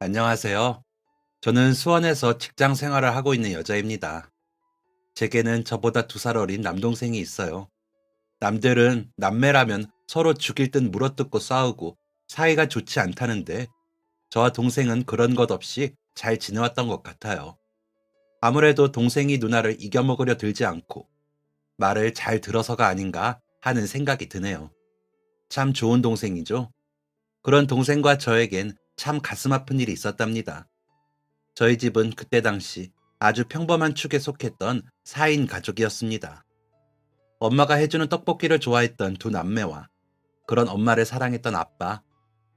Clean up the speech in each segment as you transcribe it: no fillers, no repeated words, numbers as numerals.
안녕하세요. 저는 수원에서 직장 생활을 하고 있는 여자입니다. 제게는 저보다 2살 어린 남동생이 있어요. 남들은 남매라면 서로 죽일 듯 물어뜯고 싸우고 사이가 좋지 않다는데 저와 동생은 그런 것 없이 잘 지내왔던 것 같아요. 아무래도 동생이 누나를 이겨먹으려 들지 않고 말을 잘 들어서가 아닌가 하는 생각이 드네요. 참 좋은 동생이죠. 그런 동생과 저에겐 참 가슴 아픈 일이 있었답니다. 저희 집은 그때 당시 아주 평범한 축에 속했던 4인 가족이었습니다. 엄마가 해주는 떡볶이를 좋아했던 2남매와 그런 엄마를 사랑했던 아빠,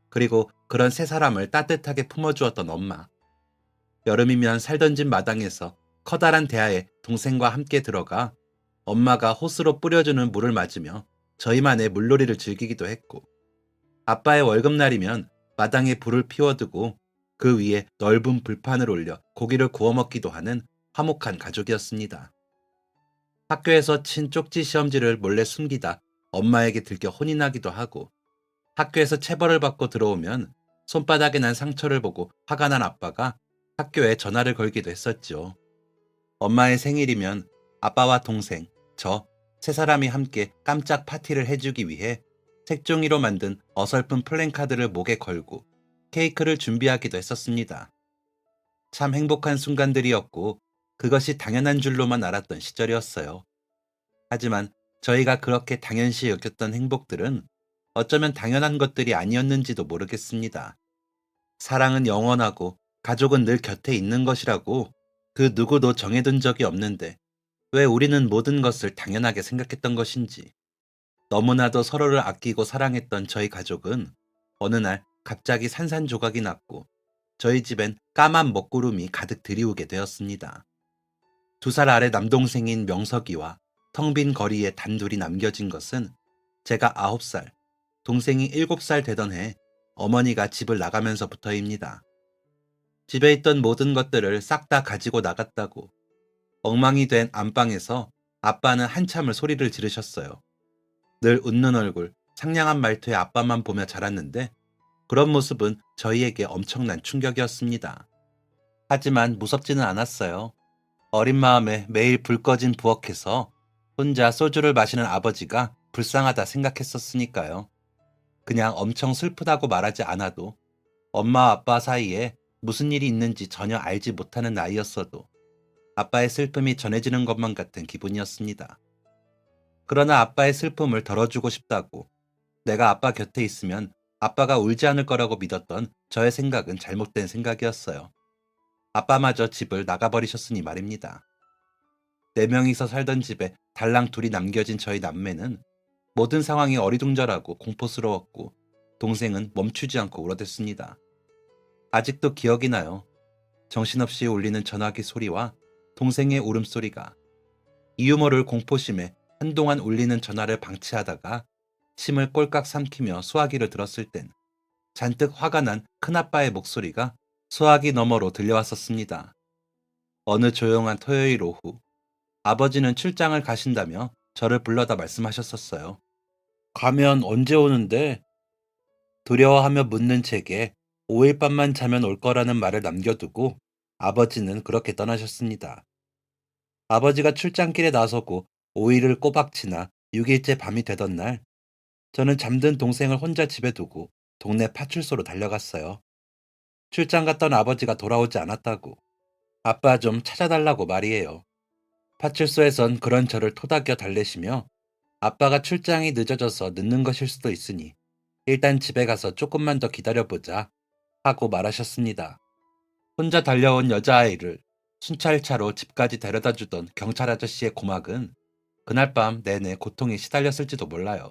그리고 그런 3사람을 따뜻하게 품어주었던 엄마. 여름이면 살던 집 마당에서 커다란 대야에 동생과 함께 들어가 엄마가 호스로 뿌려주는 물을 맞으며 저희만의 물놀이를 즐기기도 했고, 아빠의 월급날이면 마당에 불을 피워두고 그 위에 넓은 불판을 올려 고기를 구워 먹기도 하는 화목한 가족이었습니다. 학교에서 친 쪽지 시험지를 몰래 숨기다 엄마에게 들켜 혼이 나기도 하고, 학교에서 체벌을 받고 들어오면 손바닥에 난 상처를 보고 화가 난 아빠가 학교에 전화를 걸기도 했었죠. 엄마의 생일이면 아빠와 동생, 저, 3사람이 함께 깜짝 파티를 해주기 위해 색종이로 만든 어설픈 플랜카드를 목에 걸고 케이크를 준비하기도 했었습니다. 참 행복한 순간들이었고 그것이 당연한 줄로만 알았던 시절이었어요. 하지만 저희가 그렇게 당연시 여겼던 행복들은 어쩌면 당연한 것들이 아니었는지도 모르겠습니다. 사랑은 영원하고 가족은 늘 곁에 있는 것이라고 그 누구도 정해둔 적이 없는데 왜 우리는 모든 것을 당연하게 생각했던 것인지. 너무나도 서로를 아끼고 사랑했던 저희 가족은 어느 날 갑자기 산산조각이 났고 저희 집엔 까만 먹구름이 가득 들이우게 되었습니다. 2살 아래 남동생인 명석이와 텅 빈 거리에 단둘이 남겨진 것은 제가 9살, 동생이 7살 되던 해 어머니가 집을 나가면서부터입니다. 집에 있던 모든 것들을 싹 다 가지고 나갔다고 엉망이 된 안방에서 아빠는 한참을 소리를 지르셨어요. 늘 웃는 얼굴, 상냥한 말투의 아빠만 보며 자랐는데 그런 모습은 저희에게 엄청난 충격이었습니다. 하지만 무섭지는 않았어요. 어린 마음에 매일 불 꺼진 부엌에서 혼자 소주를 마시는 아버지가 불쌍하다 생각했었으니까요. 그냥 엄청 슬프다고 말하지 않아도 엄마 아빠 사이에 무슨 일이 있는지 전혀 알지 못하는 나이였어도 아빠의 슬픔이 전해지는 것만 같은 기분이었습니다. 그러나 아빠의 슬픔을 덜어주고 싶다고 내가 아빠 곁에 있으면 아빠가 울지 않을 거라고 믿었던 저의 생각은 잘못된 생각이었어요. 아빠마저 집을 나가버리셨으니 말입니다. 4명이서 살던 집에 달랑 둘이 남겨진 저희 남매는 모든 상황이 어리둥절하고 공포스러웠고 동생은 멈추지 않고 울어댔습니다. 아직도 기억이 나요. 정신없이 울리는 전화기 소리와 동생의 울음소리가. 이유 모를 공포심에 한동안 울리는 전화를 방치하다가 침을 꼴깍 삼키며 수화기를 들었을 땐 잔뜩 화가 난 큰아빠의 목소리가 수화기 너머로 들려왔었습니다. 어느 조용한 토요일 오후, 아버지는 출장을 가신다며 저를 불러다 말씀하셨었어요. 가면 언제 오는데? 두려워하며 묻는 제게 5일 밤만 자면 올 거라는 말을 남겨두고 아버지는 그렇게 떠나셨습니다. 아버지가 출장길에 나서고 5일을 꼬박 지나 6일째 밤이 되던 날, 저는 잠든 동생을 혼자 집에 두고 동네 파출소로 달려갔어요. 출장 갔던 아버지가 돌아오지 않았다고, 아빠 좀 찾아달라고 말이에요. 파출소에선 그런 저를 토닥여 달래시며 아빠가 출장이 늦어져서 늦는 것일 수도 있으니 일단 집에 가서 조금만 더 기다려보자 하고 말하셨습니다. 혼자 달려온 여자아이를 순찰차로 집까지 데려다 주던 경찰 아저씨의 고막은 그날 밤 내내 고통에 시달렸을지도 몰라요.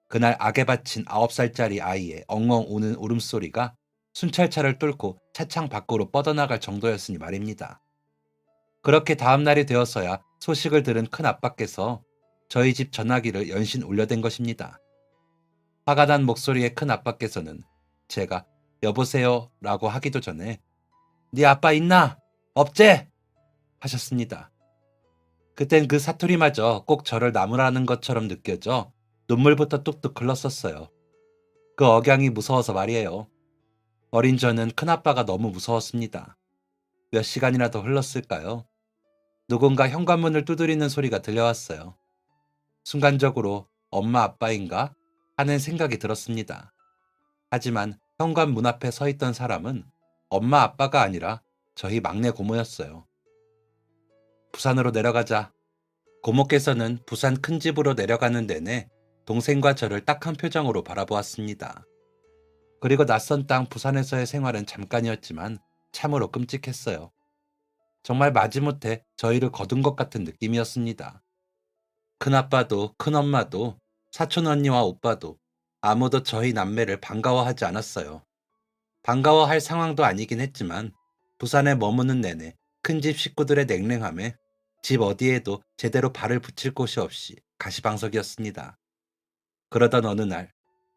그날 악에 바친 9살짜리 아이의 엉엉 우는 울음소리가 순찰차를 뚫고 차창 밖으로 뻗어나갈 정도였으니 말입니다. 그렇게 다음 날이 되어서야 소식을 들은 큰 아빠께서 저희 집 전화기를 연신 울려댄 것입니다. 화가 난 목소리의 큰 아빠께서는 제가 여보세요 라고 하기도 전에 네 아빠 있나? 없제? 하셨습니다. 그땐 그 사투리마저 꼭 저를 나무라는 것처럼 느껴져 눈물부터 뚝뚝 흘렀었어요. 그 억양이 무서워서 말이에요. 어린 저는 큰아빠가 너무 무서웠습니다. 몇 시간이나 더 흘렀을까요? 누군가 현관문을 두드리는 소리가 들려왔어요. 순간적으로 엄마 아빠인가 하는 생각이 들었습니다. 하지만 현관문 앞에 서 있던 사람은 엄마 아빠가 아니라 저희 막내 고모였어요. 부산으로 내려가자. 고모께서는 부산 큰 집으로 내려가는 내내 동생과 저를 딱한 표정으로 바라보았습니다. 그리고 낯선 땅 부산에서의 생활은 잠깐이었지만 참으로 끔찍했어요. 정말 마지못해 저희를 거둔 것 같은 느낌이었습니다. 큰아빠도 큰엄마도 사촌 언니와 오빠도 아무도 저희 남매를 반가워하지 않았어요. 반가워할 상황도 아니긴 했지만 부산에 머무는 내내 큰집 식구들의 냉랭함에 집 어디에도 제대로 발을 붙일 곳이 없이 가시방석이었습니다. 그러던 어느 날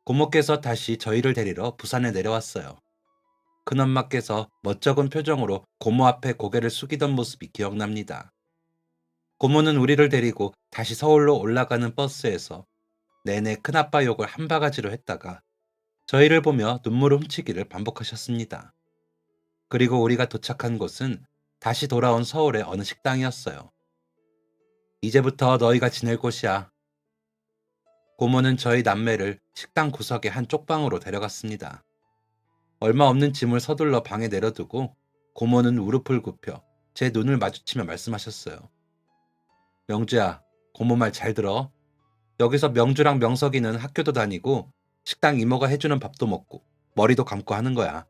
고모께서 다시 저희를 데리러 부산에 내려왔어요. 큰엄마께서 멋쩍은 표정으로 고모 앞에 고개를 숙이던 모습이 기억납니다. 고모는 우리를 데리고 다시 서울로 올라가는 버스에서 내내 큰아빠 욕을 한 바가지로 했다가 저희를 보며 눈물을 훔치기를 반복하셨습니다. 그리고 우리가 도착한 곳은 다시 돌아온 서울의 어느 식당이었어요. 이제부터 너희가 지낼 곳이야. 고모는 저희 남매를 식당 구석의 한 쪽방으로 데려갔습니다. 얼마 없는 짐을 서둘러 방에 내려두고 고모는 무릎을 굽혀 제 눈을 마주치며 말씀하셨어요. 명주야, 고모 말 잘 들어. 여기서 명주랑 명석이는 학교도 다니고 식당 이모가 해주는 밥도 먹고 머리도 감고 하는 거야.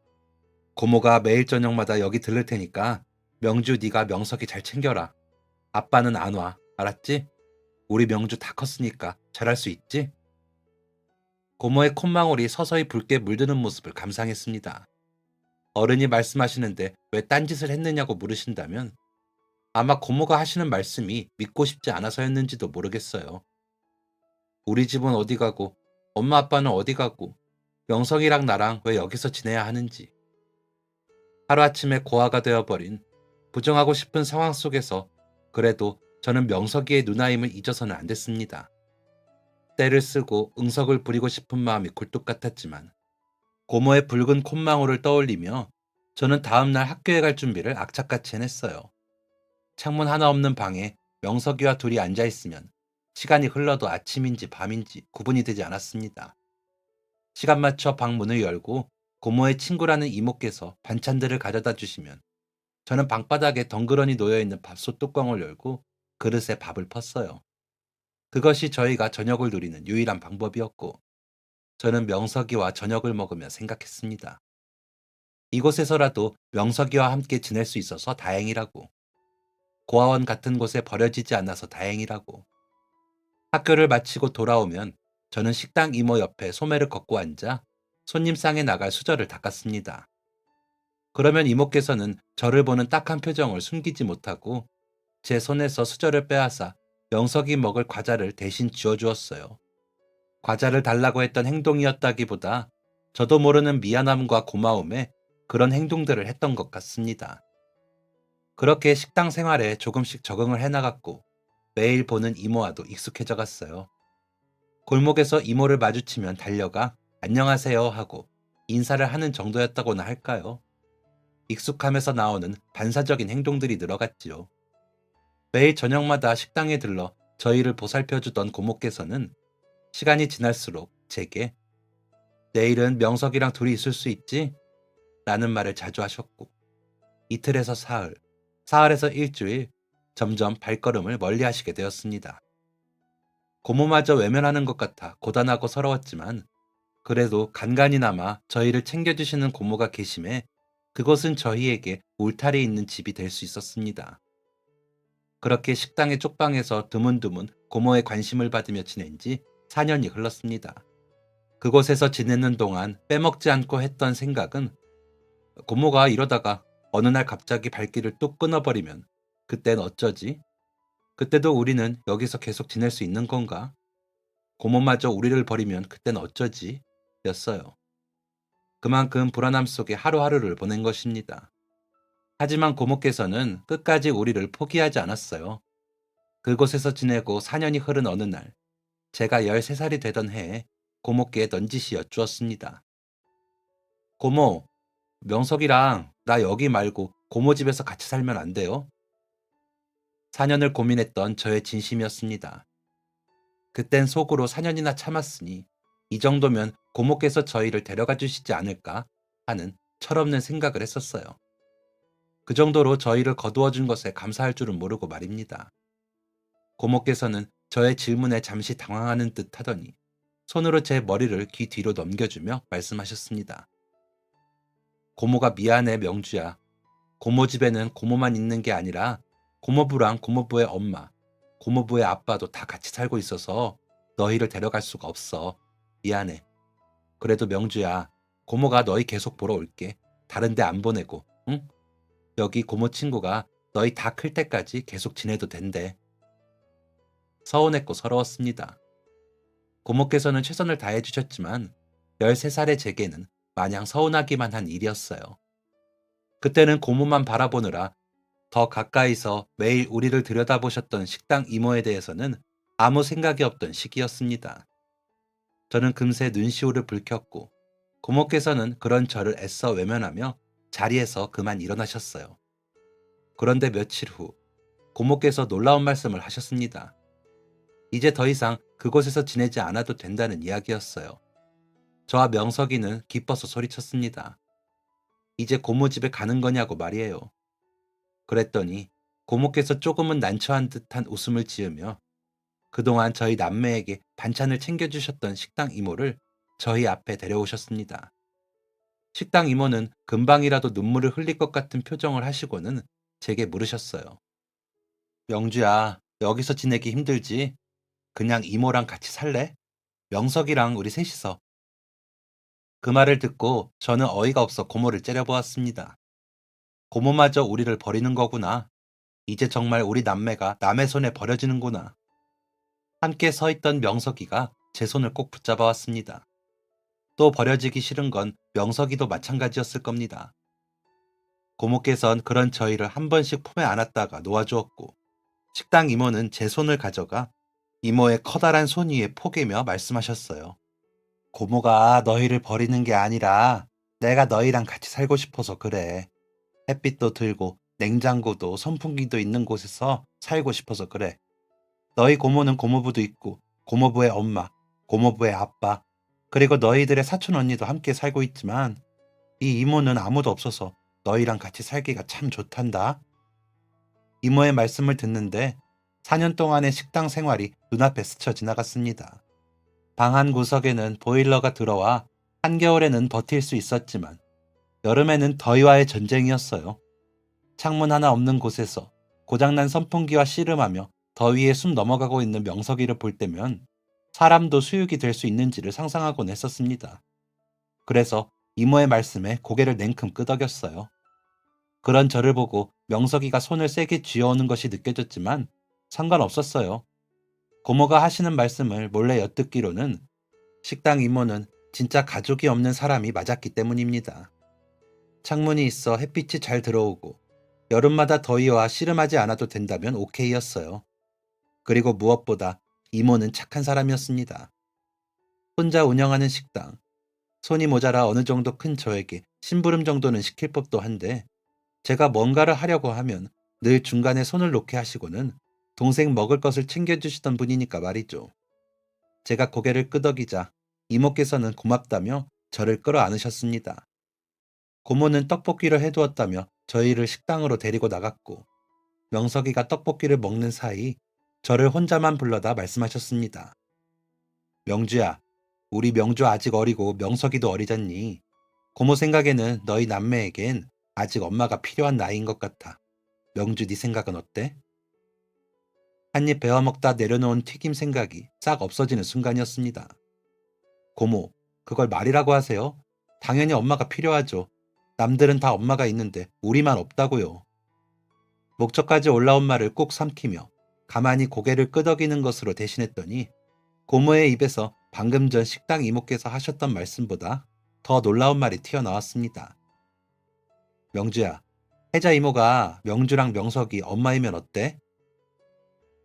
고모가 매일 저녁마다 여기 들를 테니까 명주 네가 명석이 잘 챙겨라. 아빠는 안 와. 알았지? 우리 명주 다 컸으니까 잘할 수 있지? 고모의 콧망울이 서서히 붉게 물드는 모습을 감상했습니다. 어른이 말씀하시는데 왜 딴짓을 했느냐고 물으신다면 아마 고모가 하시는 말씀이 믿고 싶지 않아서였는지도 모르겠어요. 우리 집은 어디 가고 엄마 아빠는 어디 가고 명석이랑 나랑 왜 여기서 지내야 하는지. 하루아침에 고아가 되어버린 부정하고 싶은 상황 속에서 그래도 저는 명석이의 누나임을 잊어서는 안 됐습니다. 때를 쓰고 응석을 부리고 싶은 마음이 굴뚝 같았지만 고모의 붉은 콧망울을 떠올리며 저는 다음날 학교에 갈 준비를 악착같이 해냈어요. 창문 하나 없는 방에 명석이와 둘이 앉아있으면 시간이 흘러도 아침인지 밤인지 구분이 되지 않았습니다. 시간 맞춰 방 문을 열고 고모의 친구라는 이모께서 반찬들을 가져다 주시면 저는 방바닥에 덩그러니 놓여있는 밥솥 뚜껑을 열고 그릇에 밥을 펐어요. 그것이 저희가 저녁을 누리는 유일한 방법이었고 저는 명석이와 저녁을 먹으며 생각했습니다. 이곳에서라도 명석이와 함께 지낼 수 있어서 다행이라고. 고아원 같은 곳에 버려지지 않아서 다행이라고. 학교를 마치고 돌아오면 저는 식당 이모 옆에 소매를 걷고 앉아 손님상에 나갈 수저를 닦았습니다. 그러면 이모께서는 저를 보는 딱한 표정을 숨기지 못하고 제 손에서 수저를 빼앗아 명석이 먹을 과자를 대신 쥐어주었어요. 과자를 달라고 했던 행동이었다기보다 저도 모르는 미안함과 고마움에 그런 행동들을 했던 것 같습니다. 그렇게 식당 생활에 조금씩 적응을 해나갔고 매일 보는 이모와도 익숙해져 갔어요. 골목에서 이모를 마주치면 달려가 안녕하세요 하고 인사를 하는 정도였다고나 할까요? 익숙함에서 나오는 반사적인 행동들이 늘어갔지요. 매일 저녁마다 식당에 들러 저희를 보살펴주던 고모께서는 시간이 지날수록 제게 내일은 명석이랑 둘이 있을 수 있지? 라는 말을 자주 하셨고 이틀에서 사흘, 사흘에서 일주일 점점 발걸음을 멀리 하시게 되었습니다. 고모마저 외면하는 것 같아 고단하고 서러웠지만 그래도 간간이나마 저희를 챙겨주시는 고모가 계심에 그곳은 저희에게 울타리 있는 집이 될 수 있었습니다. 그렇게 식당의 쪽방에서 드문드문 고모의 관심을 받으며 지낸 지 4년이 흘렀습니다. 그곳에서 지내는 동안 빼먹지 않고 했던 생각은 고모가 이러다가 어느 날 갑자기 발길을 뚝 끊어버리면 그땐 어쩌지? 그때도 우리는 여기서 계속 지낼 수 있는 건가? 고모마저 우리를 버리면 그땐 어쩌지? 였어요. 그만큼 불안함 속에 하루하루를 보낸 것입니다. 하지만 고모께서는 끝까지 우리를 포기하지 않았어요. 그곳에서 지내고 4년이 흐른 어느 날, 제가 13살이 되던 해에 고모께 넌지시 여쭈었습니다. 고모, 명석이랑 나 여기 말고 고모 집에서 같이 살면 안 돼요? 4년을 고민했던 저의 진심이었습니다. 그땐 속으로 4년이나 참았으니 이 정도면 고모께서 저희를 데려가 주시지 않을까 하는 철없는 생각을 했었어요. 그 정도로 저희를 거두어 준 것에 감사할 줄은 모르고 말입니다. 고모께서는 저의 질문에 잠시 당황하는 듯 하더니 손으로 제 머리를 귀 뒤로 넘겨주며 말씀하셨습니다. 고모가 미안해, 명주야. 고모 집에는 고모만 있는 게 아니라 고모부랑 고모부의 엄마, 고모부의 아빠도 다 같이 살고 있어서 너희를 데려갈 수가 없어. 미안해. 그래도 명주야, 고모가 너희 계속 보러 올게. 다른 데 안 보내고, 응? 여기 고모 친구가 너희 다 클 때까지 계속 지내도 된대. 서운했고 서러웠습니다. 고모께서는 최선을 다해 주셨지만 13살의 제게는 마냥 서운하기만 한 일이었어요. 그때는 고모만 바라보느라 더 가까이서 매일 우리를 들여다보셨던 식당 이모에 대해서는 아무 생각이 없던 시기였습니다. 저는 금세 눈시울을 붉혔고 고모께서는 그런 저를 애써 외면하며 자리에서 그만 일어나셨어요. 그런데 며칠 후 고모께서 놀라운 말씀을 하셨습니다. 이제 더 이상 그곳에서 지내지 않아도 된다는 이야기였어요. 저와 명석이는 기뻐서 소리쳤습니다. 이제 고모 집에 가는 거냐고 말이에요. 그랬더니 고모께서 조금은 난처한 듯한 웃음을 지으며 그동안 저희 남매에게 반찬을 챙겨주셨던 식당 이모를 저희 앞에 데려오셨습니다. 식당 이모는 금방이라도 눈물을 흘릴 것 같은 표정을 하시고는 제게 물으셨어요. 명주야, 여기서 지내기 힘들지? 그냥 이모랑 같이 살래? 명석이랑 우리 셋이서. 그 말을 듣고 저는 어이가 없어 고모를 째려보았습니다. 고모마저 우리를 버리는 거구나. 이제 정말 우리 남매가 남의 손에 버려지는구나. 함께 서 있던 명석이가 제 손을 꼭 붙잡아 왔습니다. 또 버려지기 싫은 건 명석이도 마찬가지였을 겁니다. 고모께선 그런 저희를 한 번씩 품에 안았다가 놓아주었고 식당 이모는 제 손을 가져가 이모의 커다란 손 위에 포개며 말씀하셨어요. 고모가 너희를 버리는 게 아니라 내가 너희랑 같이 살고 싶어서 그래. 햇빛도 들고 냉장고도 선풍기도 있는 곳에서 살고 싶어서 그래. 너희 고모는 고모부도 있고 고모부의 엄마, 고모부의 아빠, 그리고 너희들의 사촌 언니도 함께 살고 있지만 이 이모는 아무도 없어서 너희랑 같이 살기가 참 좋단다. 이모의 말씀을 듣는데 4년 동안의 식당 생활이 눈앞에 스쳐 지나갔습니다. 방 한 구석에는 보일러가 들어와 한겨울에는 버틸 수 있었지만 여름에는 더위와의 전쟁이었어요. 창문 하나 없는 곳에서 고장난 선풍기와 씨름하며 더위에 숨 넘어가고 있는 명석이를 볼 때면 사람도 수육이 될 수 있는지를 상상하곤 했었습니다. 그래서 이모의 말씀에 고개를 냉큼 끄덕였어요. 그런 저를 보고 명석이가 손을 세게 쥐어오는 것이 느껴졌지만 상관없었어요. 고모가 하시는 말씀을 몰래 엿듣기로는 식당 이모는 진짜 가족이 없는 사람이 맞았기 때문입니다. 창문이 있어 햇빛이 잘 들어오고 여름마다 더위와 씨름하지 않아도 된다면 오케이였어요. 그리고 무엇보다 이모는 착한 사람이었습니다. 혼자 운영하는 식당, 손이 모자라 어느 정도 큰 저에게 심부름 정도는 시킬 법도 한데 제가 뭔가를 하려고 하면 늘 중간에 손을 놓게 하시고는 동생 먹을 것을 챙겨주시던 분이니까 말이죠. 제가 고개를 끄덕이자 이모께서는 고맙다며 저를 끌어안으셨습니다. 고모는 떡볶이를 해두었다며 저희를 식당으로 데리고 나갔고 명석이가 떡볶이를 먹는 사이 저를 혼자만 불러다 말씀하셨습니다. 명주야, 우리 명주 아직 어리고 명석이도 어리잖니. 고모 생각에는 너희 남매에겐 아직 엄마가 필요한 나이인 것 같아. 명주 네 생각은 어때? 한 입 베어 먹다 내려놓은 튀김 생각이 싹 없어지는 순간이었습니다. 고모, 그걸 말이라고 하세요? 당연히 엄마가 필요하죠. 남들은 다 엄마가 있는데 우리만 없다고요. 목적까지 올라온 말을 꾹 삼키며 가만히 고개를 끄덕이는 것으로 대신했더니 고모의 입에서 방금 전 식당 이모께서 하셨던 말씀보다 더 놀라운 말이 튀어나왔습니다. 명주야, 혜자 이모가 명주랑 명석이 엄마이면 어때?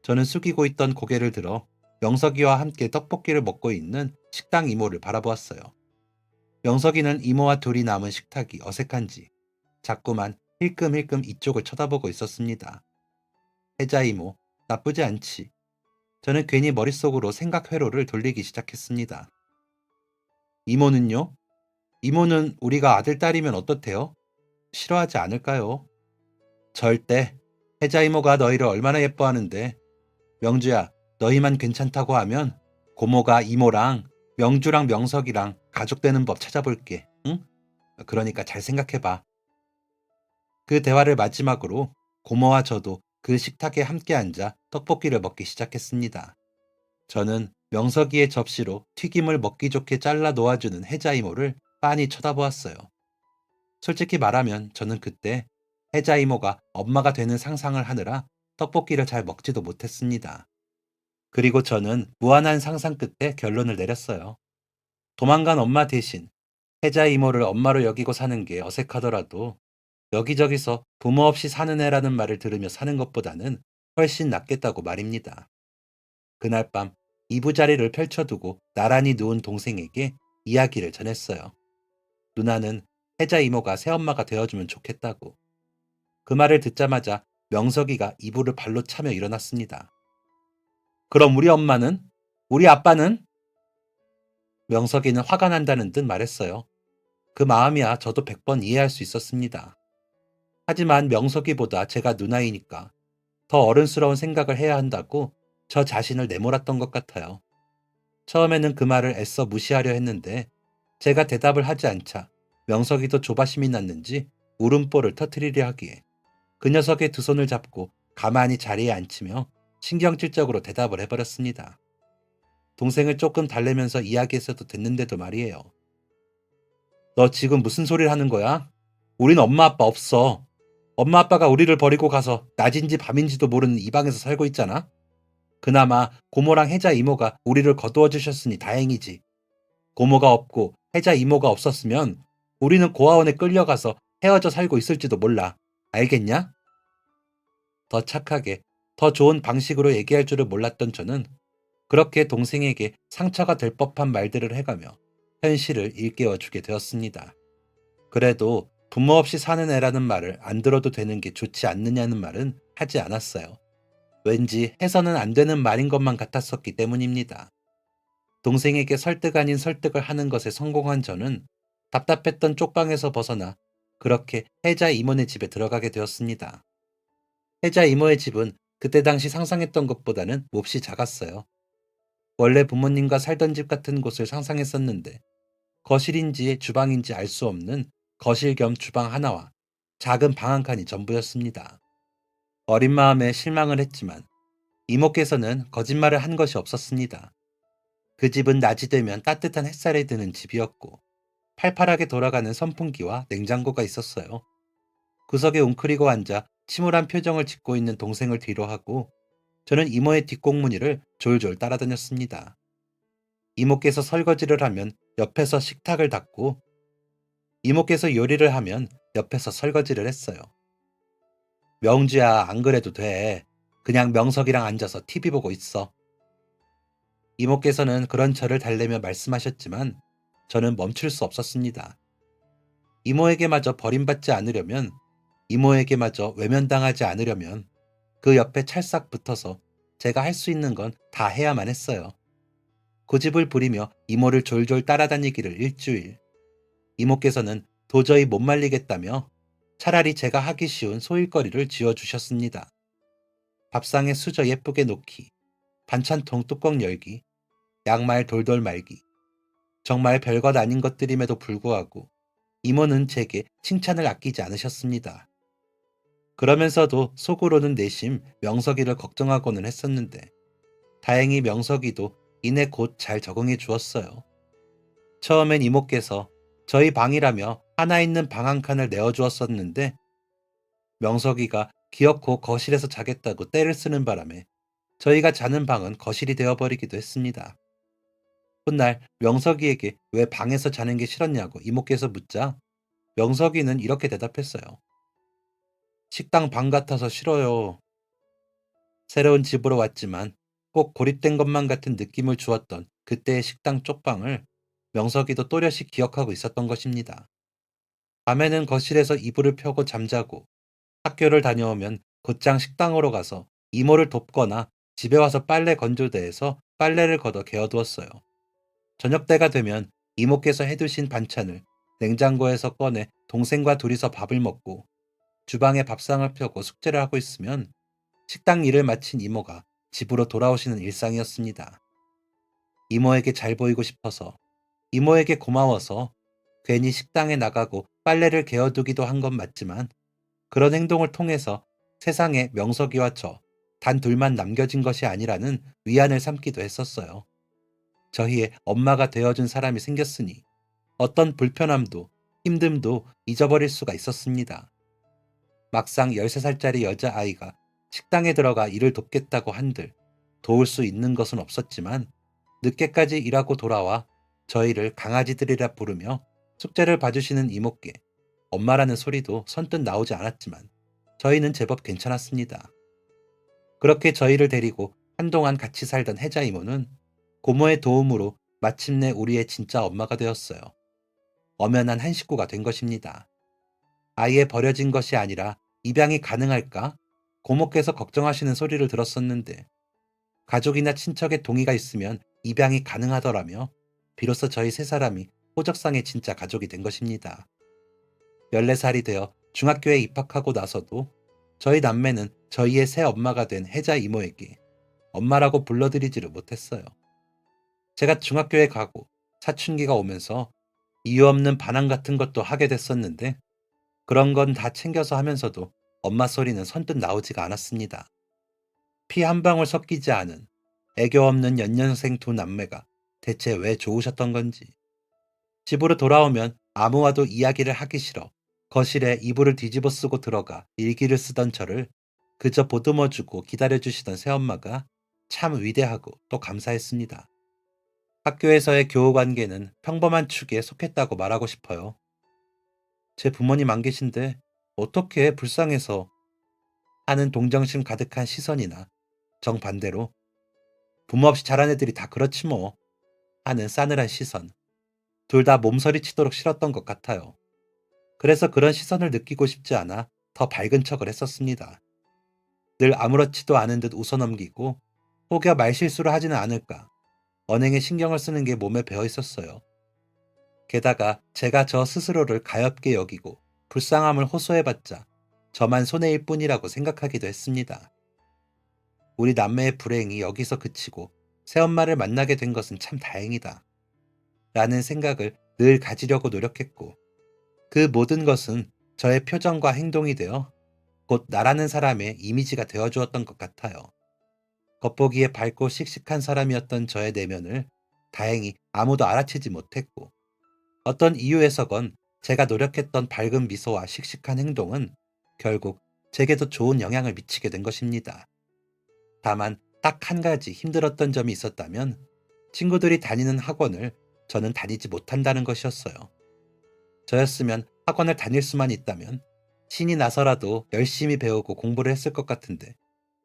저는 숙이고 있던 고개를 들어 명석이와 함께 떡볶이를 먹고 있는 식당 이모를 바라보았어요. 명석이는 이모와 둘이 남은 식탁이 어색한지 자꾸만 힐끔힐끔 이쪽을 쳐다보고 있었습니다. 혜자 이모, 나쁘지 않지. 저는 괜히 머릿속으로 생각 회로를 돌리기 시작했습니다. 이모는요? 이모는 우리가 아들, 딸이면 어떻대요? 싫어하지 않을까요? 절대. 혜자 이모가 너희를 얼마나 예뻐하는데. 명주야, 너희만 괜찮다고 하면 고모가 이모랑 명주랑 명석이랑 가족 되는 법 찾아볼게. 응? 그러니까 잘 생각해봐. 그 대화를 마지막으로 고모와 저도 그 식탁에 함께 앉아 떡볶이를 먹기 시작했습니다. 저는 명석이의 접시로 튀김을 먹기 좋게 잘라 놓아주는 혜자 이모를 빤히 쳐다보았어요. 솔직히 말하면 저는 그때 혜자 이모가 엄마가 되는 상상을 하느라 떡볶이를 잘 먹지도 못했습니다. 그리고 저는 무한한 상상 끝에 결론을 내렸어요. 도망간 엄마 대신 혜자 이모를 엄마로 여기고 사는 게 어색하더라도 여기저기서 부모 없이 사는 애라는 말을 들으며 사는 것보다는 훨씬 낫겠다고 말입니다. 그날 밤 이부자리를 펼쳐두고 나란히 누운 동생에게 이야기를 전했어요. 누나는 혜자 이모가 새엄마가 되어주면 좋겠다고. 그 말을 듣자마자 명석이가 이불을 발로 차며 일어났습니다. 그럼 우리 엄마는? 우리 아빠는? 명석이는 화가 난다는 듯 말했어요. 그 마음이야 저도 100번 이해할 수 있었습니다. 하지만 명석이보다 제가 누나이니까 더 어른스러운 생각을 해야 한다고 저 자신을 내몰았던 것 같아요. 처음에는 그 말을 애써 무시하려 했는데 제가 대답을 하지 않자 명석이도 조바심이 났는지 울음보를 터뜨리려 하기에 그 녀석의 두 손을 잡고 가만히 자리에 앉히며 신경질적으로 대답을 해버렸습니다. 동생을 조금 달래면서 이야기했어도 됐는데도 말이에요. 너 지금 무슨 소리를 하는 거야? 우린 엄마 아빠 없어. 엄마 아빠가 우리를 버리고 가서 낮인지 밤인지도 모르는 이 방에서 살고 있잖아. 그나마 고모랑 혜자 이모가 우리를 거두어 주셨으니 다행이지. 고모가 없고 혜자 이모가 없었으면 우리는 고아원에 끌려가서 헤어져 살고 있을지도 몰라. 알겠냐? 더 착하게, 더 좋은 방식으로 얘기할 줄을 몰랐던 저는 그렇게 동생에게 상처가 될 법한 말들을 해가며 현실을 일깨워주게 되었습니다. 그래도 부모 없이 사는 애라는 말을 안 들어도 되는 게 좋지 않느냐는 말은 하지 않았어요. 왠지 해서는 안 되는 말인 것만 같았었기 때문입니다. 동생에게 설득 아닌 설득을 하는 것에 성공한 저는 답답했던 쪽방에서 벗어나 그렇게 혜자 이모네 집에 들어가게 되었습니다. 혜자 이모의 집은 그때 당시 상상했던 것보다는 몹시 작았어요. 원래 부모님과 살던 집 같은 곳을 상상했었는데 거실인지 주방인지 알 수 없는 거실 겸 주방 하나와 작은 방 한 칸이 전부였습니다. 어린 마음에 실망을 했지만 이모께서는 거짓말을 한 것이 없었습니다. 그 집은 낮이 되면 따뜻한 햇살에 드는 집이었고 팔팔하게 돌아가는 선풍기와 냉장고가 있었어요. 구석에 웅크리고 앉아 침울한 표정을 짓고 있는 동생을 뒤로 하고 저는 이모의 뒷공무니를 졸졸 따라다녔습니다. 이모께서 설거지를 하면 옆에서 식탁을 닦고 이모께서 요리를 하면 옆에서 설거지를 했어요. 명주야, 안 그래도 돼. 그냥 명석이랑 앉아서 TV 보고 있어. 이모께서는 그런 저를 달래며 말씀하셨지만 저는 멈출 수 없었습니다. 이모에게마저 버림받지 않으려면, 이모에게마저 외면당하지 않으려면 그 옆에 찰싹 붙어서 제가 할 수 있는 건 다 해야만 했어요. 고집을 부리며 이모를 졸졸 따라다니기를 일주일. 이모께서는 도저히 못 말리겠다며 차라리 제가 하기 쉬운 소일거리를 쥐어주셨습니다. 밥상에 수저 예쁘게 놓기, 반찬통 뚜껑 열기, 양말 돌돌 말기. 정말 별것 아닌 것들임에도 불구하고 이모는 제게 칭찬을 아끼지 않으셨습니다. 그러면서도 속으로는 내심 명석이를 걱정하고는 했었는데 다행히 명석이도 이내 곧 잘 적응해 주었어요. 처음엔 이모께서 저희 방이라며 하나 있는 방 한 칸을 내어주었었는데 명석이가 기어코 거실에서 자겠다고 떼를 쓰는 바람에 저희가 자는 방은 거실이 되어버리기도 했습니다. 훗날 명석이에게 왜 방에서 자는 게 싫었냐고 이모께서 묻자 명석이는 이렇게 대답했어요. 식당 방 같아서 싫어요. 새로운 집으로 왔지만 꼭 고립된 것만 같은 느낌을 주었던 그때의 식당 쪽방을 명석이도 또렷이 기억하고 있었던 것입니다. 밤에는 거실에서 이불을 펴고 잠자고 학교를 다녀오면 곧장 식당으로 가서 이모를 돕거나 집에 와서 빨래 건조대에서 빨래를 걷어 개어두었어요. 저녁 때가 되면 이모께서 해두신 반찬을 냉장고에서 꺼내 동생과 둘이서 밥을 먹고 주방에 밥상을 펴고 숙제를 하고 있으면 식당 일을 마친 이모가 집으로 돌아오시는 일상이었습니다. 이모에게 잘 보이고 싶어서, 이모에게 고마워서 괜히 식당에 나가고 빨래를 개어두기도 한 건 맞지만 그런 행동을 통해서 세상에 명석이와 저 단 둘만 남겨진 것이 아니라는 위안을 삼기도 했었어요. 저희의 엄마가 되어준 사람이 생겼으니 어떤 불편함도 힘듦도 잊어버릴 수가 있었습니다. 막상 13살짜리 여자아이가 식당에 들어가 일을 돕겠다고 한들 도울 수 있는 것은 없었지만 늦게까지 일하고 돌아와 저희를 강아지들이라 부르며 숙제를 봐주시는 이모께 엄마라는 소리도 선뜻 나오지 않았지만 저희는 제법 괜찮았습니다. 그렇게 저희를 데리고 한동안 같이 살던 혜자 이모는 고모의 도움으로 마침내 우리의 진짜 엄마가 되었어요. 엄연한 한 식구가 된 것입니다. 아예 버려진 것이 아니라 입양이 가능할까? 고모께서 걱정하시는 소리를 들었었는데 가족이나 친척의 동의가 있으면 입양이 가능하더라며 비로소 저희 세 사람이 호적상의 진짜 가족이 된 것입니다. 14살이 되어 중학교에 입학하고 나서도 저희 남매는 저희의 새 엄마가 된 혜자 이모에게 엄마라고 불러드리지를 못했어요. 제가 중학교에 가고 사춘기가 오면서 이유 없는 반항 같은 것도 하게 됐었는데 그런 건 다 챙겨서 하면서도 엄마 소리는 선뜻 나오지가 않았습니다. 피 한 방울 섞이지 않은 애교 없는 연년생 두 남매가 대체 왜 좋으셨던 건지. 집으로 돌아오면 아무와도 이야기를 하기 싫어 거실에 이불을 뒤집어 쓰고 들어가 일기를 쓰던 저를 그저 보듬어주고 기다려주시던 새엄마가 참 위대하고 또 감사했습니다. 학교에서의 교우 관계는 평범한 축에 속했다고 말하고 싶어요. 제 부모님 안 계신데 어떻게 불쌍해서 하는 동정심 가득한 시선이나 정반대로 부모 없이 자란 애들이 다 그렇지 뭐 하는 싸늘한 시선. 둘 다 몸서리치도록 싫었던 것 같아요. 그래서 그런 시선을 느끼고 싶지 않아 더 밝은 척을 했었습니다. 늘 아무렇지도 않은 듯 웃어넘기고 혹여 말실수를 하지는 않을까 언행에 신경을 쓰는 게 몸에 배어 있었어요. 게다가 제가 저 스스로를 가엾게 여기고 불쌍함을 호소해봤자 저만 손해일 뿐이라고 생각하기도 했습니다. 우리 남매의 불행이 여기서 그치고 새엄마를 만나게 된 것은 참 다행이다. 라는 생각을 늘 가지려고 노력했고 그 모든 것은 저의 표정과 행동이 되어 곧 나라는 사람의 이미지가 되어주었던 것 같아요. 겉보기에 밝고 씩씩한 사람이었던 저의 내면을 다행히 아무도 알아채지 못했고 어떤 이유에서건 제가 노력했던 밝은 미소와 씩씩한 행동은 결국 제게도 좋은 영향을 미치게 된 것입니다. 다만 딱 한 가지 힘들었던 점이 있었다면 친구들이 다니는 학원을 저는 다니지 못한다는 것이었어요. 저였으면 학원을 다닐 수만 있다면 신이 나서라도 열심히 배우고 공부를 했을 것 같은데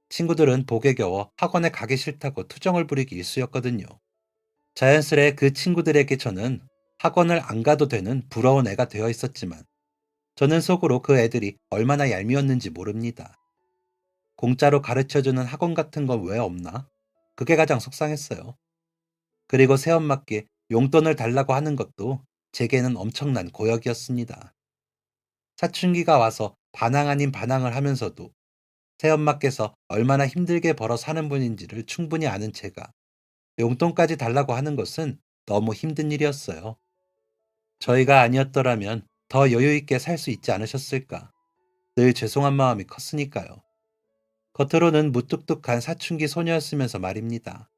친구들은 복에 겨워 학원에 가기 싫다고 투정을 부리기 일쑤였거든요. 자연스레 그 친구들에게 저는 학원을 안 가도 되는 부러운 애가 되어 있었지만 저는 속으로 그 애들이 얼마나 얄미웠는지 모릅니다. 공짜로 가르쳐주는 학원 같은 건 왜 없나? 그게 가장 속상했어요. 그리고 새엄마께 용돈을 달라고 하는 것도 제게는 엄청난 고역이었습니다. 사춘기가 와서 반항 아닌 반항을 하면서도 새엄마께서 얼마나 힘들게 벌어 사는 분인지를 충분히 아는 제가 용돈까지 달라고 하는 것은 너무 힘든 일이었어요. 저희가 아니었더라면 더 여유 있게 살 수 있지 않으셨을까? 늘 죄송한 마음이 컸으니까요. 겉으로는 무뚝뚝한 사춘기 소녀였으면서 말입니다.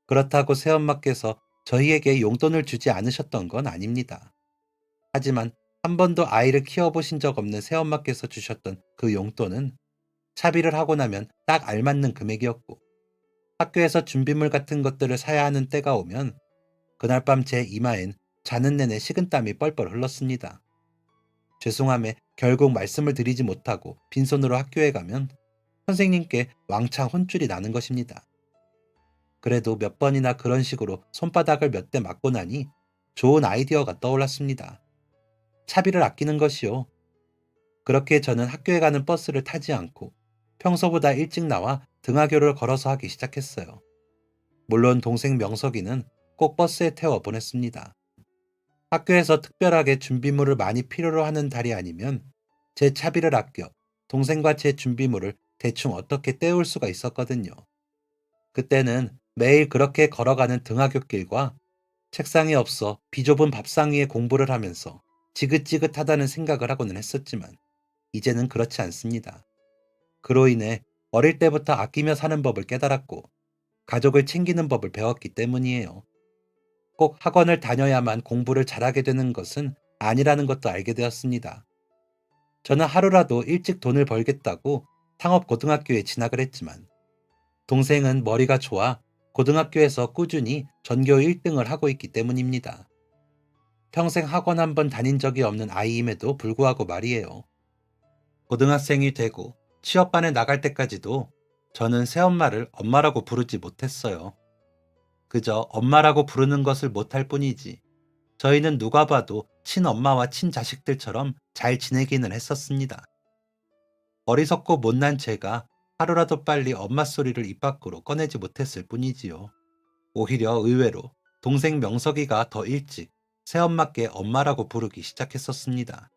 그렇다고 새엄마께서 저희에게 용돈을 주지 않으셨던 건 아닙니다. 하지만 한 번도 아이를 키워보신 적 없는 새엄마께서 주셨던 그 용돈은 차비를 하고 나면 딱 알맞는 금액이었고 학교에서 준비물 같은 것들을 사야 하는 때가 오면 그날 밤 제 이마엔 자는 내내 식은땀이 뻘뻘 흘렀습니다. 죄송함에 결국 말씀을 드리지 못하고 빈손으로 학교에 가면 선생님께 왕창 혼쭐이 나는 것입니다. 그래도 몇 번이나 그런 식으로 손바닥을 몇 대 맞고 나니 좋은 아이디어가 떠올랐습니다. 차비를 아끼는 것이요. 그렇게 저는 학교에 가는 버스를 타지 않고 평소보다 일찍 나와 등하교를 걸어서 하기 시작했어요. 물론 동생 명석이는 꼭 버스에 태워 보냈습니다. 학교에서 특별하게 준비물을 많이 필요로 하는 달이 아니면 제 차비를 아껴 동생과 제 준비물을 대충 어떻게 때울 수가 있었거든요. 그때는 매일 그렇게 걸어가는 등하굣길과 책상이 없어 비좁은 밥상 위에 공부를 하면서 지긋지긋하다는 생각을 하고는 했었지만 이제는 그렇지 않습니다. 그로 인해 어릴 때부터 아끼며 사는 법을 깨달았고 가족을 챙기는 법을 배웠기 때문이에요. 꼭 학원을 다녀야만 공부를 잘하게 되는 것은 아니라는 것도 알게 되었습니다. 저는 하루라도 일찍 돈을 벌겠다고 상업고등학교에 진학을 했지만 동생은 머리가 좋아 고등학교에서 꾸준히 전교 1등을 하고 있기 때문입니다. 평생 학원 한 번 다닌 적이 없는 아이임에도 불구하고 말이에요. 고등학생이 되고 취업반에 나갈 때까지도 저는 새엄마를 엄마라고 부르지 못했어요. 그저 엄마라고 부르는 것을 못할 뿐이지 저희는 누가 봐도 친엄마와 친자식들처럼 잘 지내기는 했었습니다. 어리석고 못난 제가 하루라도 빨리 엄마 소리를 입 밖으로 꺼내지 못했을 뿐이지요. 오히려 의외로 동생 명석이가 더 일찍 새엄마께 엄마라고 부르기 시작했었습니다.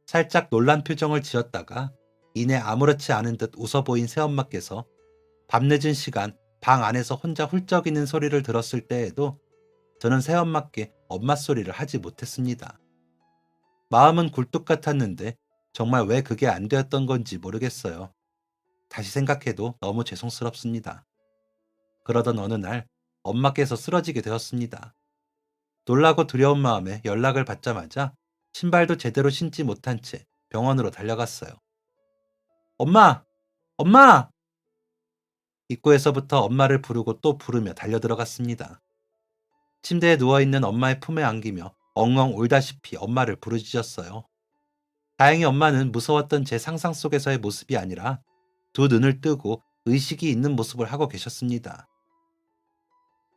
살짝 놀란 표정을 지었다가 이내 아무렇지 않은 듯 웃어 보인 새엄마께서 밤늦은 시간 방 안에서 혼자 훌쩍이는 소리를 들었을 때에도 저는 새엄마께 엄마 소리를 하지 못했습니다. 마음은 굴뚝 같았는데 정말 왜 그게 안 되었던 건지 모르겠어요. 다시 생각해도 너무 죄송스럽습니다. 그러던 어느 날 엄마께서 쓰러지게 되었습니다. 놀라고 두려운 마음에 연락을 받자마자 신발도 제대로 신지 못한 채 병원으로 달려갔어요. 엄마! 엄마! 입구에서부터 엄마를 부르고 또 부르며 달려들어갔습니다. 침대에 누워있는 엄마의 품에 안기며 엉엉 울다시피 엄마를 부르짖었어요. 다행히 엄마는 무서웠던 제 상상 속에서의 모습이 아니라 두 눈을 뜨고 의식이 있는 모습을 하고 계셨습니다.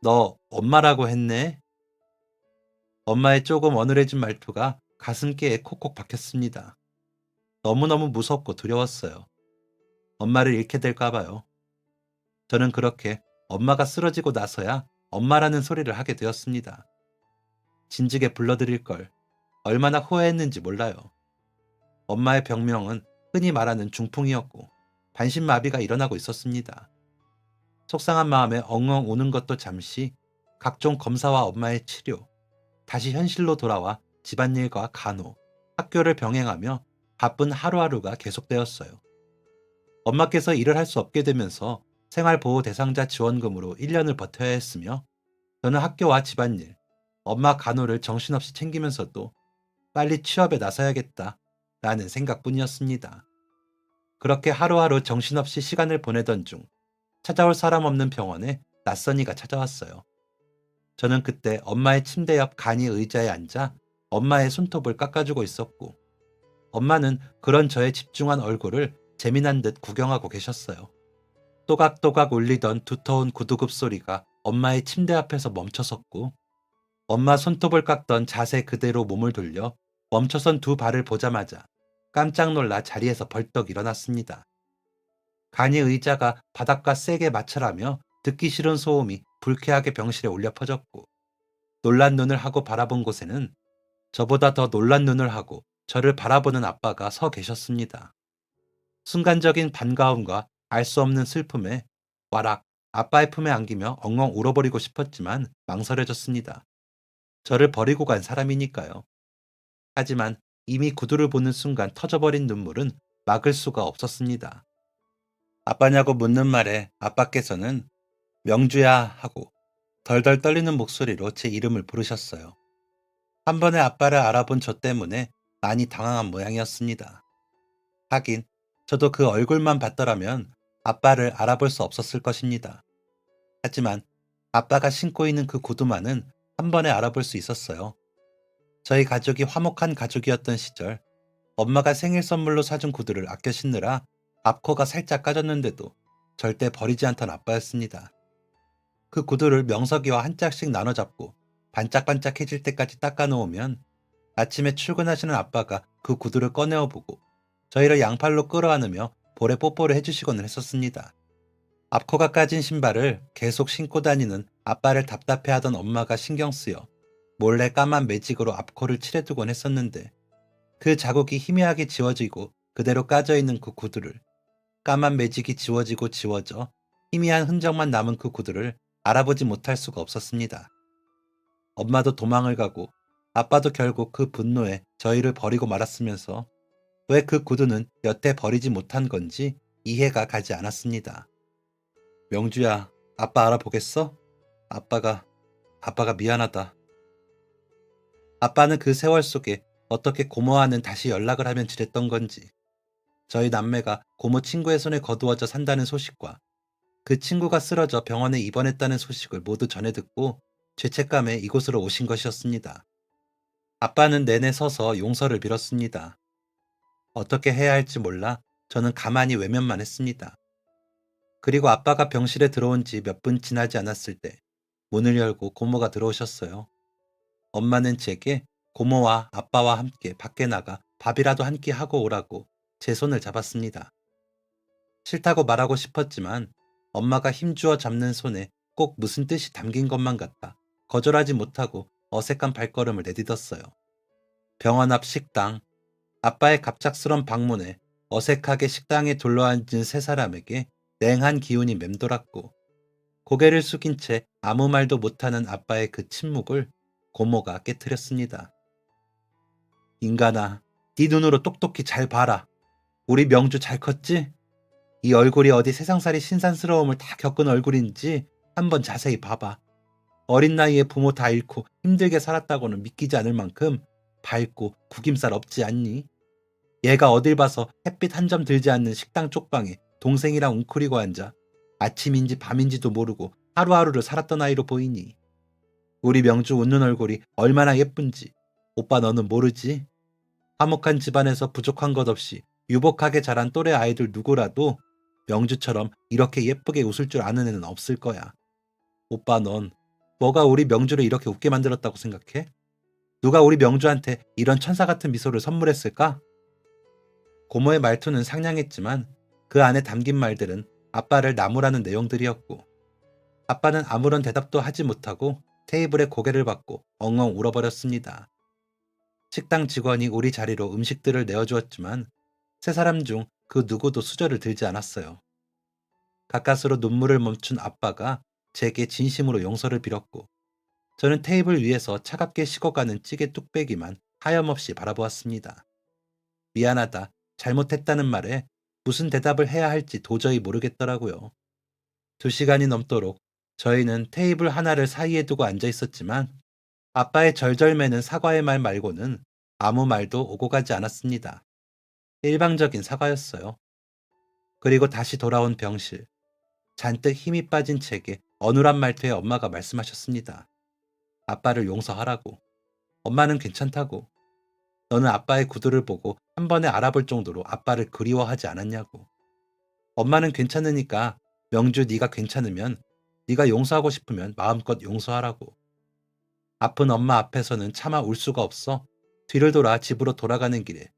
너 엄마라고 했네? 엄마의 조금 어눌해진 말투가 가슴께에 콕콕 박혔습니다. 너무너무 무섭고 두려웠어요. 엄마를 잃게 될까봐요. 저는 그렇게 엄마가 쓰러지고 나서야 엄마라는 소리를 하게 되었습니다. 진즉에 불러드릴 걸 얼마나 후회했는지 몰라요. 엄마의 병명은 흔히 말하는 중풍이었고 반신마비가 일어나고 있었습니다. 속상한 마음에 엉엉 우는 것도 잠시 각종 검사와 엄마의 치료, 다시 현실로 돌아와 집안일과 간호, 학교를 병행하며 바쁜 하루하루가 계속되었어요. 엄마께서 일을 할 수 없게 되면서 생활보호 대상자 지원금으로 1년을 버텨야 했으며 저는 학교와 집안일, 엄마 간호를 정신없이 챙기면서도 빨리 취업에 나서야겠다 라는 생각뿐이었습니다. 그렇게 하루하루 정신없이 시간을 보내던 중 찾아올 사람 없는 병원에 낯선이가 찾아왔어요. 저는 그때 엄마의 침대 옆 간이 의자에 앉아 엄마의 손톱을 깎아주고 있었고 엄마는 그런 저의 집중한 얼굴을 재미난 듯 구경하고 계셨어요. 또각또각 울리던 두터운 구두굽 소리가 엄마의 침대 앞에서 멈춰섰고 엄마 손톱을 깎던 자세 그대로 몸을 돌려 멈춰선 두 발을 보자마자 깜짝 놀라 자리에서 벌떡 일어났습니다. 간이 의자가 바닥과 세게 마찰하며 듣기 싫은 소음이 불쾌하게 병실에 울려 퍼졌고 놀란 눈을 하고 바라본 곳에는 저보다 더 놀란 눈을 하고 저를 바라보는 아빠가 서 계셨습니다. 순간적인 반가움과 알 수 없는 슬픔에 와락 아빠의 품에 안기며 엉엉 울어버리고 싶었지만 망설여졌습니다. 저를 버리고 간 사람이니까요. 하지만 이미 구두를 보는 순간 터져버린 눈물은 막을 수가 없었습니다. 아빠냐고 묻는 말에 아빠께서는 명주야 하고 덜덜 떨리는 목소리로 제 이름을 부르셨어요. 한 번에 아빠를 알아본 저 때문에 많이 당황한 모양이었습니다. 하긴 저도 그 얼굴만 봤더라면 아빠를 알아볼 수 없었을 것입니다. 하지만 아빠가 신고 있는 그 구두만은 한 번에 알아볼 수 있었어요. 저희 가족이 화목한 가족이었던 시절 엄마가 생일 선물로 사준 구두를 아껴 신느라 앞코가 살짝 까졌는데도 절대 버리지 않던 아빠였습니다. 그 구두를 명석이와 한 짝씩 나눠 잡고 반짝반짝해질 때까지 닦아 놓으면 아침에 출근하시는 아빠가 그 구두를 꺼내어 보고 저희를 양팔로 끌어안으며 볼에 뽀뽀를 해주시곤 했었습니다. 앞코가 까진 신발을 계속 신고 다니는 아빠를 답답해하던 엄마가 신경 쓰여 몰래 까만 매직으로 앞코를 칠해두곤 했었는데 그 자국이 희미하게 지워지고 그대로 까져 있는 그 구두를 까만 매직이 지워지고 지워져 희미한 흔적만 남은 그 구두를 알아보지 못할 수가 없었습니다. 엄마도 도망을 가고 아빠도 결국 그 분노에 저희를 버리고 말았으면서 왜 그 구두는 여태 버리지 못한 건지 이해가 가지 않았습니다. 명주야, 아빠 알아보겠어? 아빠가, 아빠가 미안하다. 아빠는 그 세월 속에 어떻게 고모와는 다시 연락을 하면 지냈던 건지, 저희 남매가 고모 친구의 손에 거두어져 산다는 소식과 그 친구가 쓰러져 병원에 입원했다는 소식을 모두 전해 듣고 죄책감에 이곳으로 오신 것이었습니다. 아빠는 내내 서서 용서를 빌었습니다. 어떻게 해야 할지 몰라 저는 가만히 외면만 했습니다. 그리고 아빠가 병실에 들어온 지 몇 분 지나지 않았을 때 문을 열고 고모가 들어오셨어요. 엄마는 제게 고모와 아빠와 함께 밖에 나가 밥이라도 한 끼 하고 오라고 제 손을 잡았습니다. 싫다고 말하고 싶었지만 엄마가 힘주어 잡는 손에 꼭 무슨 뜻이 담긴 것만 같아 거절하지 못하고 어색한 발걸음을 내딛었어요. 병원 앞 식당, 아빠의 갑작스런 방문에 어색하게 식당에 둘러앉은 세 사람에게 냉한 기운이 맴돌았고 고개를 숙인 채 아무 말도 못하는 아빠의 그 침묵을 고모가 깨트렸습니다. 인간아, 네 눈으로 똑똑히 잘 봐라. 우리 명주 잘 컸지? 이 얼굴이 어디 세상살이 신산스러움을 다 겪은 얼굴인지 한번 자세히 봐봐. 어린 나이에 부모 다 잃고 힘들게 살았다고는 믿기지 않을 만큼 밝고 구김살 없지 않니? 얘가 어딜 봐서 햇빛 한 점 들지 않는 식당 쪽방에 동생이랑 웅크리고 앉아 아침인지 밤인지도 모르고 하루하루를 살았던 아이로 보이니? 우리 명주 웃는 얼굴이 얼마나 예쁜지 오빠 너는 모르지? 화목한 집안에서 부족한 것 없이 유복하게 자란 또래 아이들 누구라도 명주처럼 이렇게 예쁘게 웃을 줄 아는 애는 없을 거야. 오빠 넌 뭐가 우리 명주를 이렇게 웃게 만들었다고 생각해? 누가 우리 명주한테 이런 천사 같은 미소를 선물했을까? 고모의 말투는 상냥했지만 그 안에 담긴 말들은 아빠를 나무라는 내용들이었고 아빠는 아무런 대답도 하지 못하고 테이블에 고개를 받고 엉엉 울어버렸습니다. 식당 직원이 우리 자리로 음식들을 내어주었지만 세 사람 중 그 누구도 수저를 들지 않았어요. 가까스로 눈물을 멈춘 아빠가 제게 진심으로 용서를 빌었고 저는 테이블 위에서 차갑게 식어가는 찌개 뚝배기만 하염없이 바라보았습니다. 미안하다, 잘못했다는 말에 무슨 대답을 해야 할지 도저히 모르겠더라고요. 2시간이 넘도록 저희는 테이블 하나를 사이에 두고 앉아 있었지만 아빠의 절절매는 사과의 말 말고는 아무 말도 오고 가지 않았습니다. 일방적인 사과였어요. 그리고 다시 돌아온 병실. 잔뜩 힘이 빠진 제게 어눌한 말투의 엄마가 말씀하셨습니다. 아빠를 용서하라고. 엄마는 괜찮다고. 너는 아빠의 구두를 보고 한 번에 알아볼 정도로 아빠를 그리워하지 않았냐고. 엄마는 괜찮으니까 명주 네가 괜찮으면 네가 용서하고 싶으면 마음껏 용서하라고. 아픈 엄마 앞에서는 차마 울 수가 없어 뒤를 돌아 집으로 돌아가는 길에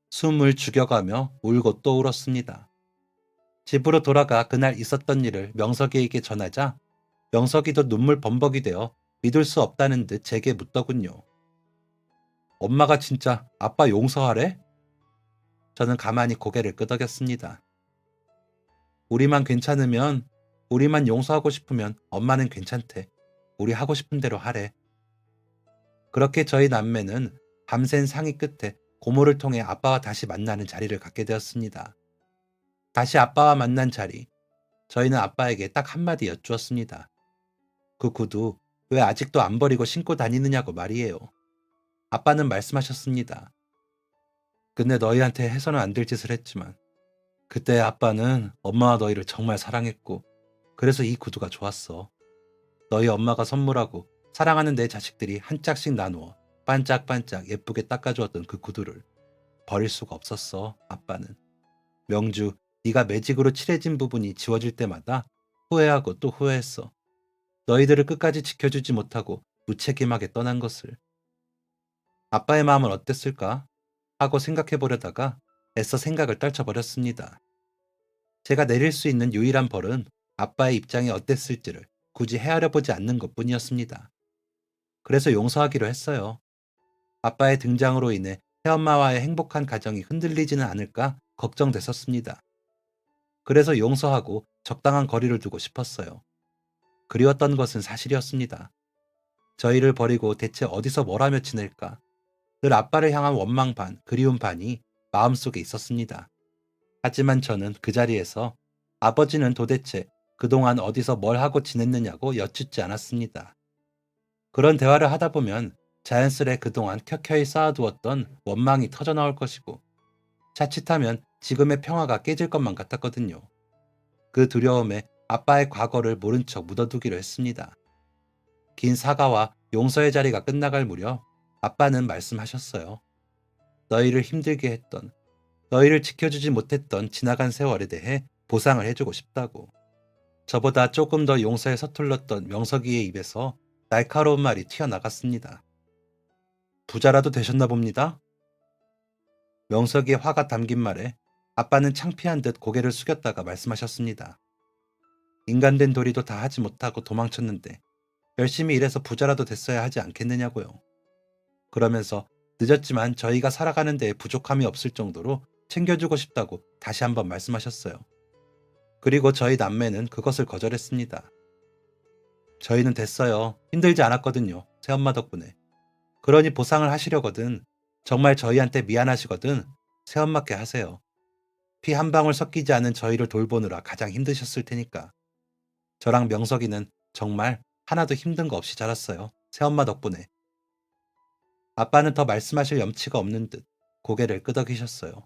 숨을 죽여가며 울고 또 울었습니다. 집으로 돌아가 그날 있었던 일을 명석이에게 전하자 명석이도 눈물 범벅이 되어 믿을 수 없다는 듯 제게 묻더군요. 엄마가 진짜 아빠 용서하래? 저는 가만히 고개를 끄덕였습니다. 우리만 괜찮으면, 우리만 용서하고 싶으면 엄마는 괜찮대. 우리 하고 싶은 대로 하래. 그렇게 저희 남매는 밤샌 상의 끝에 고모를 통해 아빠와 다시 만나는 자리를 갖게 되었습니다. 다시 아빠와 만난 자리. 저희는 아빠에게 딱 한마디 여쭈었습니다. 그 구두 왜 아직도 안 버리고 신고 다니느냐고 말이에요. 아빠는 말씀하셨습니다. 근데 너희한테 해서는 안 될 짓을 했지만 그때 아빠는 엄마와 너희를 정말 사랑했고 그래서 이 구두가 좋았어. 너희 엄마가 선물하고 사랑하는 내 자식들이 한 짝씩 나누어 반짝반짝 예쁘게 닦아주었던 그 구두를 버릴 수가 없었어. 아빠는. 명주, 네가 매직으로 칠해진 부분이 지워질 때마다 후회하고 또 후회했어. 너희들을 끝까지 지켜주지 못하고 무책임하게 떠난 것을. 아빠의 마음은 어땠을까? 하고 생각해 보려다가 애써 생각을 떨쳐버렸습니다. 제가 내릴 수 있는 유일한 벌은 아빠의 입장이 어땠을지를 굳이 헤아려 보지 않는 것 뿐이었습니다. 그래서 용서하기로 했어요. 아빠의 등장으로 인해 새엄마와의 행복한 가정이 흔들리지는 않을까 걱정됐었습니다. 그래서 용서하고 적당한 거리를 두고 싶었어요. 그리웠던 것은 사실이었습니다. 저희를 버리고 대체 어디서 뭘 하며 지낼까? 늘 아빠를 향한 원망 반, 그리움 반이 마음속에 있었습니다. 하지만 저는 그 자리에서 아버지는 도대체 그동안 어디서 뭘 하고 지냈느냐고 여쭙지 않았습니다. 그런 대화를 하다 보면 자연스레 그동안 켜켜이 쌓아두었던 원망이 터져나올 것이고 자칫하면 지금의 평화가 깨질 것만 같았거든요. 그 두려움에 아빠의 과거를 모른 척 묻어두기로 했습니다. 긴 사과와 용서의 자리가 끝나갈 무렵 아빠는 말씀하셨어요. 너희를 힘들게 했던, 너희를 지켜주지 못했던 지나간 세월에 대해 보상을 해주고 싶다고. 저보다 조금 더 용서에 서툴렀던 명석이의 입에서 날카로운 말이 튀어나갔습니다. 부자라도 되셨나 봅니다. 명석이의 화가 담긴 말에 아빠는 창피한 듯 고개를 숙였다가 말씀하셨습니다. 인간된 도리도 다 하지 못하고 도망쳤는데 열심히 일해서 부자라도 됐어야 하지 않겠느냐고요. 그러면서 늦었지만 저희가 살아가는 데에 부족함이 없을 정도로 챙겨주고 싶다고 다시 한번 말씀하셨어요. 그리고 저희 남매는 그것을 거절했습니다. 저희는 됐어요. 힘들지 않았거든요. 새엄마 덕분에. 그러니 보상을 하시려거든. 정말 저희한테 미안하시거든. 새엄마께 하세요. 피 한 방울 섞이지 않은 저희를 돌보느라 가장 힘드셨을 테니까. 저랑 명석이는 정말 하나도 힘든 거 없이 자랐어요. 새엄마 덕분에. 아빠는 더 말씀하실 염치가 없는 듯 고개를 끄덕이셨어요.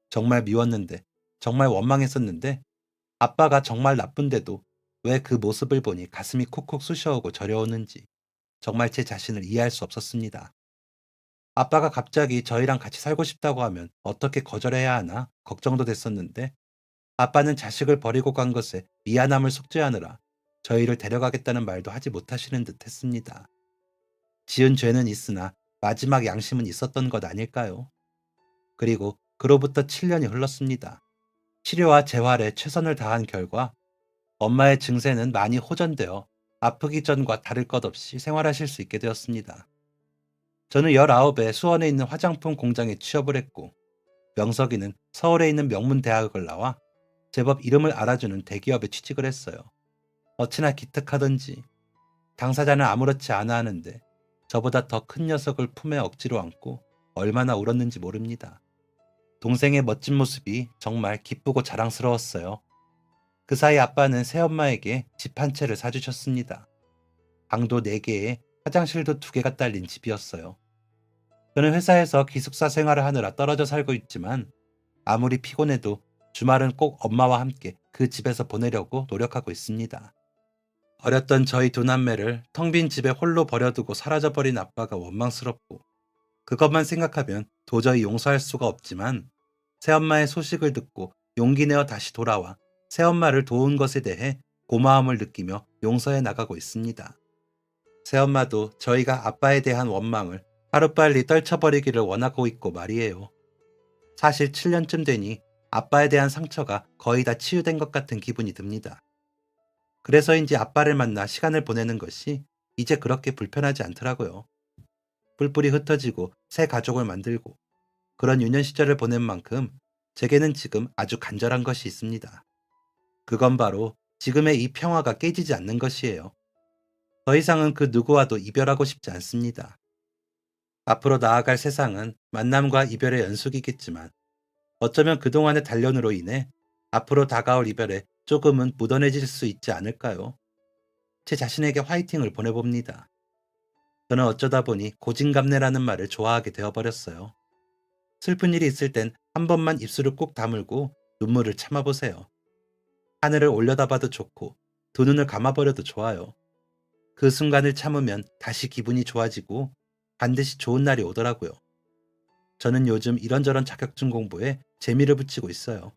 정말 미웠는데, 정말 원망했었는데, 아빠가 정말 나쁜데도 왜 그 모습을 보니 가슴이 콕콕 쑤셔오고 저려오는지 정말 제 자신을 이해할 수 없었습니다. 아빠가 갑자기 저희랑 같이 살고 싶다고 하면 어떻게 거절해야 하나 걱정도 됐었는데 아빠는 자식을 버리고 간 것에 미안함을 속죄하느라 저희를 데려가겠다는 말도 하지 못하시는 듯 했습니다. 지은 죄는 있으나 마지막 양심은 있었던 것 아닐까요? 그리고 그로부터 7년이 흘렀습니다. 치료와 재활에 최선을 다한 결과 엄마의 증세는 많이 호전되어 아프기 전과 다를 것 없이 생활하실 수 있게 되었습니다. 저는 19에 수원에 있는 화장품 공장에 취업을 했고 명석이는 서울에 있는 명문 대학을 나와 제법 이름을 알아주는 대기업에 취직을 했어요. 어찌나 기특하던지 당사자는 아무렇지 않아 하는데 저보다 더 큰 녀석을 품에 억지로 안고 얼마나 울었는지 모릅니다. 동생의 멋진 모습이 정말 기쁘고 자랑스러웠어요. 그 사이 아빠는 새엄마에게 집 한 채를 사주셨습니다. 방도 4개에 화장실도 2개가 딸린 집이었어요. 저는 회사에서 기숙사 생활을 하느라 떨어져 살고 있지만 아무리 피곤해도 주말은 꼭 엄마와 함께 그 집에서 보내려고 노력하고 있습니다. 어렸던 저희 두 남매를 텅 빈 집에 홀로 버려두고 사라져버린 아빠가 원망스럽고 그것만 생각하면 도저히 용서할 수가 없지만 새엄마의 소식을 듣고 용기 내어 다시 돌아와 새엄마를 도운 것에 대해 고마움을 느끼며 용서해 나가고 있습니다. 새엄마도 저희가 아빠에 대한 원망을 하루빨리 떨쳐버리기를 원하고 있고 말이에요. 사실 7년쯤 되니 아빠에 대한 상처가 거의 다 치유된 것 같은 기분이 듭니다. 그래서인지 아빠를 만나 시간을 보내는 것이 이제 그렇게 불편하지 않더라고요. 뿔뿔이 흩어지고 새 가족을 만들고 그런 유년 시절을 보낸 만큼 제게는 지금 아주 간절한 것이 있습니다. 그건 바로 지금의 이 평화가 깨지지 않는 것이에요. 더 이상은 그 누구와도 이별하고 싶지 않습니다. 앞으로 나아갈 세상은 만남과 이별의 연속이겠지만 어쩌면 그동안의 단련으로 인해 앞으로 다가올 이별에 조금은 묻어내질 수 있지 않을까요? 제 자신에게 화이팅을 보내봅니다. 저는 어쩌다 보니 고진감래라는 말을 좋아하게 되어버렸어요. 슬픈 일이 있을 땐 한 번만 입술을 꾹 다물고 눈물을 참아보세요. 하늘을 올려다봐도 좋고 두 눈을 감아버려도 좋아요. 그 순간을 참으면 다시 기분이 좋아지고 반드시 좋은 날이 오더라고요. 저는 요즘 이런저런 자격증 공부에 재미를 붙이고 있어요.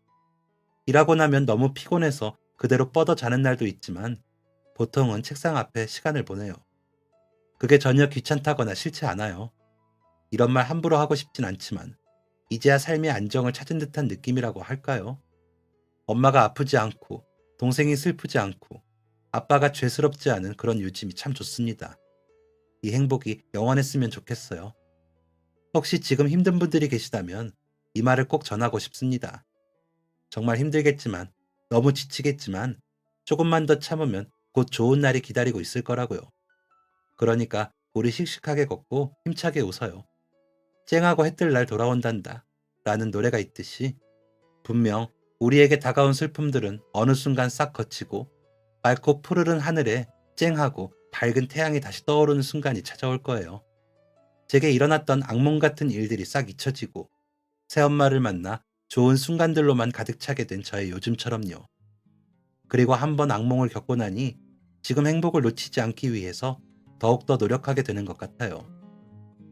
일하고 나면 너무 피곤해서 그대로 뻗어 자는 날도 있지만 보통은 책상 앞에 시간을 보내요. 그게 전혀 귀찮다거나 싫지 않아요. 이런 말 함부로 하고 싶진 않지만 이제야 삶의 안정을 찾은 듯한 느낌이라고 할까요? 엄마가 아프지 않고 동생이 슬프지 않고 아빠가 죄스럽지 않은 그런 요즘이 참 좋습니다. 이 행복이 영원했으면 좋겠어요. 혹시 지금 힘든 분들이 계시다면 이 말을 꼭 전하고 싶습니다. 정말 힘들겠지만, 너무 지치겠지만 조금만 더 참으면 곧 좋은 날이 기다리고 있을 거라고요. 그러니까 우리 씩씩하게 걷고 힘차게 웃어요. 쨍하고 해뜰 날 돌아온단다 라는 노래가 있듯이 분명 우리에게 다가온 슬픔들은 어느 순간 싹 거치고 맑고 푸르른 하늘에 쨍하고 밝은 태양이 다시 떠오르는 순간이 찾아올 거예요. 제게 일어났던 악몽 같은 일들이 싹 잊혀지고 새엄마를 만나 좋은 순간들로만 가득 차게 된 저의 요즘처럼요. 그리고 한번 악몽을 겪고 나니 지금 행복을 놓치지 않기 위해서 더욱더 노력하게 되는 것 같아요.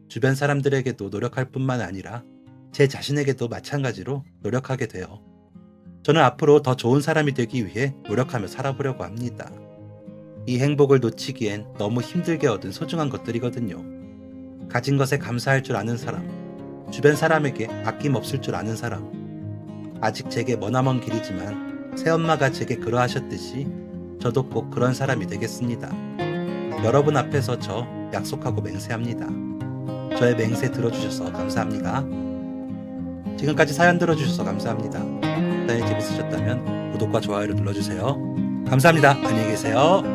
주변 사람들에게도 노력할 뿐만 아니라 제 자신에게도 마찬가지로 노력하게 돼요. 저는 앞으로 더 좋은 사람이 되기 위해 노력하며 살아보려고 합니다. 이 행복을 놓치기엔 너무 힘들게 얻은 소중한 것들이거든요. 가진 것에 감사할 줄 아는 사람, 주변 사람에게 아낌없을 줄 아는 사람. 아직 제게 머나먼 길이지만 새엄마가 제게 그러하셨듯이 저도 꼭 그런 사람이 되겠습니다. 여러분 앞에서 저 약속하고 맹세합니다. 저의 맹세 들어주셔서 감사합니다. 지금까지 사연 들어주셔서 감사합니다. 사연이 재밌으셨다면 구독과 좋아요를 눌러주세요. 감사합니다. 안녕히 계세요.